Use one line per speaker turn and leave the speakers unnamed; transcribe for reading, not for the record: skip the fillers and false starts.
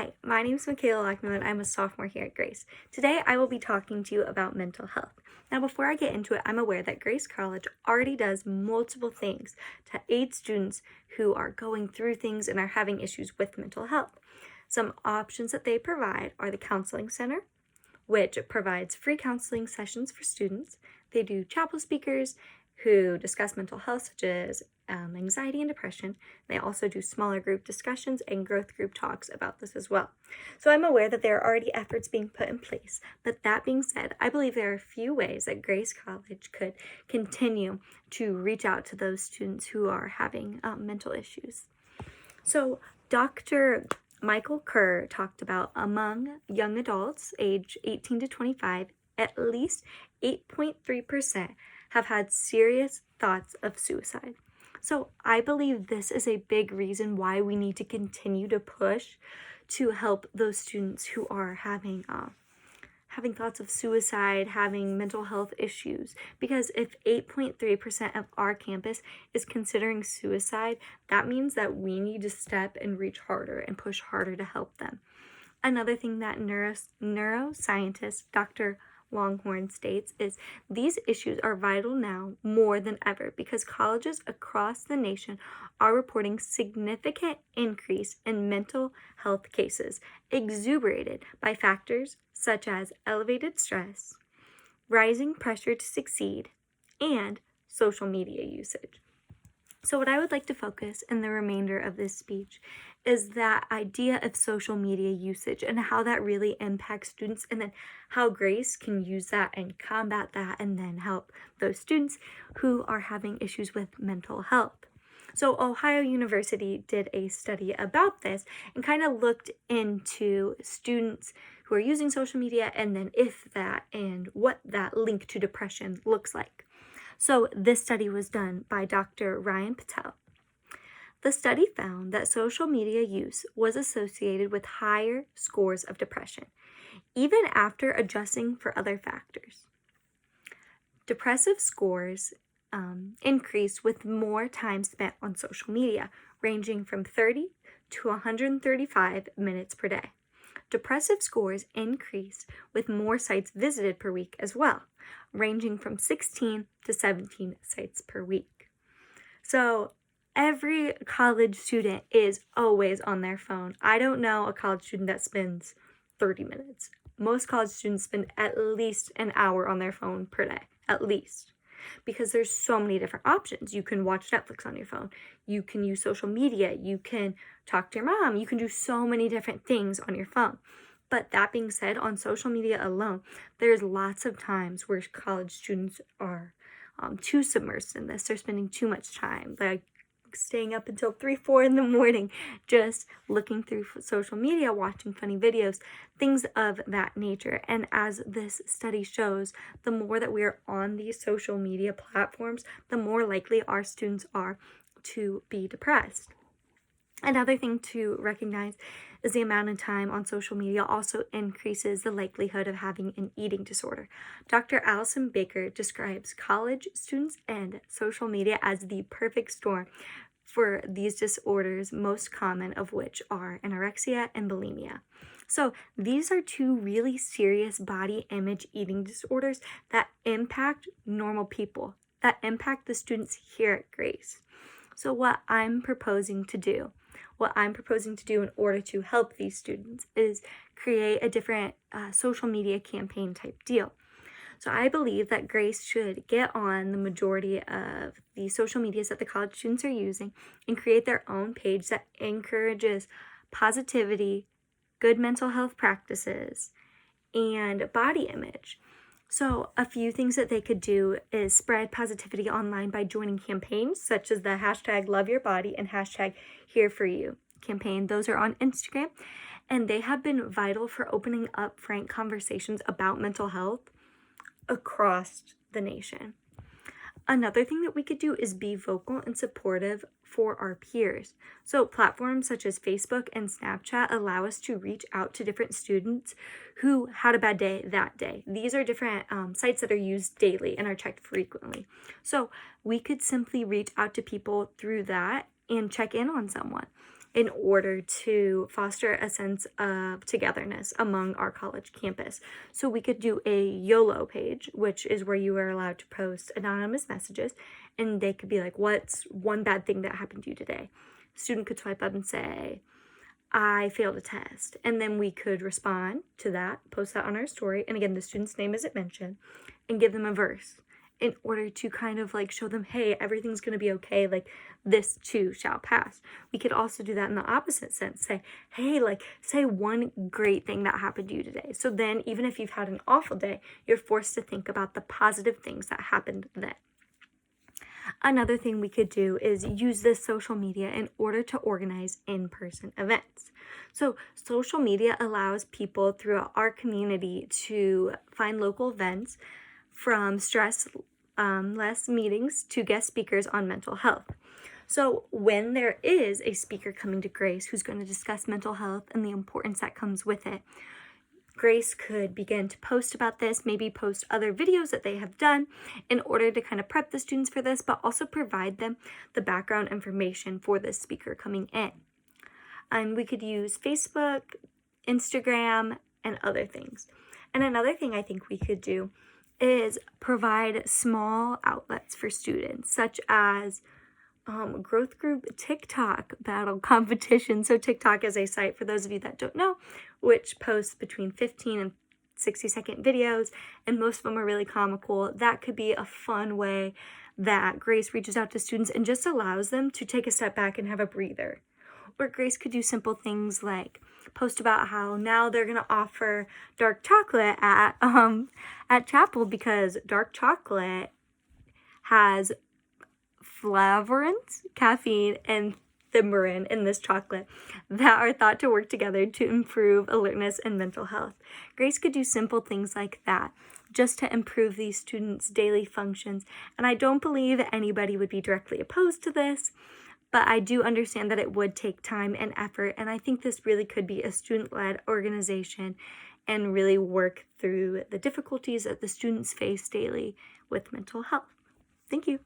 Hi, my name is Michaela Lockman and I'm a sophomore here at Grace. Today I will be talking to you about mental health. Now before I get into it, I'm aware that Grace College already does multiple things to aid students who are going through things and are having issues with mental health. Some options that they provide are the Counseling Center, which provides free counseling sessions for students. They do chapel speakers who discuss mental health, such as anxiety and depression. They also do smaller group discussions and growth group talks about this as well. So I'm aware that there are already efforts being put in place, but that being said, I believe there are a few ways that Grace College could continue to reach out to those students who are having mental issues. So Dr. Michael Kerr talked about among young adults age 18 to 25, at least 8.3% have had serious thoughts of suicide. So I believe this is a big reason why we need to continue to push to help those students who are having thoughts of suicide, having mental health issues. Because if 8.3% of our campus is considering suicide, that means that we need to step and reach harder and push harder to help them. Another thing that neuroscientist Dr. Longhorn states is these issues are vital now more than ever because colleges across the nation are reporting significant increase in mental health cases exuberated by factors such as elevated stress, rising pressure to succeed, and social media usage. So what I would like to focus in the remainder of this speech is that idea of social media usage and how that really impacts students, and then how Grace can use that and combat that and then help those students who are having issues with mental health. So Ohio University did a study about this and kind of looked into students who are using social media and then if that and what that link to depression looks like. So this study was done by Dr. Ryan Patel. The study found that social media use was associated with higher scores of depression, even after adjusting for other factors. Depressive scores increased with more time spent on social media, ranging from 30 to 135 minutes per day. Depressive scores increased with more sites visited per week as well, ranging from 16 to 17 sites per week. So every college student is always on their phone. I don't know a college student that spends 30 minutes. Most college students spend at least an hour on their phone per day, at least. Because there's so many different options. You can watch Netflix on your phone. You can use social media. You can talk to your mom. You can do so many different things on your phone. But that being said, on social media alone, there's lots of times where college students are too submersed in this. They're spending too much time, like staying up until 3, 4 in the morning, just looking through social media, watching funny videos, things of that nature. And as this study shows, the more that we are on these social media platforms, the more likely our students are to be depressed. Another thing to recognize is the amount of time on social media also increases the likelihood of having an eating disorder. Dr. Allison Baker describes college students and social media as the perfect storm for these disorders, most common of which are anorexia and bulimia. So these are two really serious body image eating disorders that impact normal people, that impact the students here at Grace. So what I'm proposing to do in order to help these students is create a different social media campaign type deal. So I believe that Grace should get on the majority of the social medias that the college students are using and create their own page that encourages positivity, good mental health practices, and body image. So a few things that they could do is spread positivity online by joining campaigns such as the hashtag Love Your Body and hashtag Here For You campaign. Those are on Instagram, and they have been vital for opening up frank conversations about mental health across the nation. Another thing that we could do is be vocal and supportive for our peers. So platforms such as Facebook and Snapchat allow us to reach out to different students who had a bad day that day. These are different sites that are used daily and are checked frequently. So we could simply reach out to people through that and check in on someone. in order to foster a sense of togetherness among our college campus. So we could do a YOLO page, which is where you are allowed to post anonymous messages, and they could be like, what's one bad thing that happened to you today? Student could swipe up and say, I failed a test. And then we could respond to that, post that on our story. And again, the student's name isn't mentioned, and give them a verse in order to kind of like show them, hey, everything's going to be okay. Like, this too shall pass. We could also do that in the opposite sense. Say, hey, like, say one great thing that happened to you today. So then even if you've had an awful day, you're forced to think about the positive things that happened then. Another thing we could do is use this social media in order to organize in-person events. So social media allows people throughout our community to find local events, from stress-less meetings to guest speakers on mental health. So when there is a speaker coming to Grace who's going to discuss mental health and the importance that comes with it, Grace could begin to post about this, maybe post other videos that they have done in order to kind of prep the students for this, but also provide them the background information for this speaker coming in. And we could use Facebook, Instagram, and other things. And another thing I think we could do is provide small outlets for students, such as growth group TikTok battle competition. So TikTok is a site, for those of you that don't know, which posts between 15 and 60-second videos, and most of them are really comical. That could be a fun way that Grace reaches out to students and just allows them to take a step back and have a breather. Or Grace could do simple things like post about how now they're going to offer dark chocolate at chapel, because dark chocolate has flavorants, caffeine, and thimarin in this chocolate that are thought to work together to improve alertness and mental health. Grace could do simple things like that just to improve these students' daily functions. And I don't believe anybody would be directly opposed to this, but I do understand that it would take time and effort. And I think this really could be a student-led organization and really work through the difficulties that the students face daily with mental health. Thank you.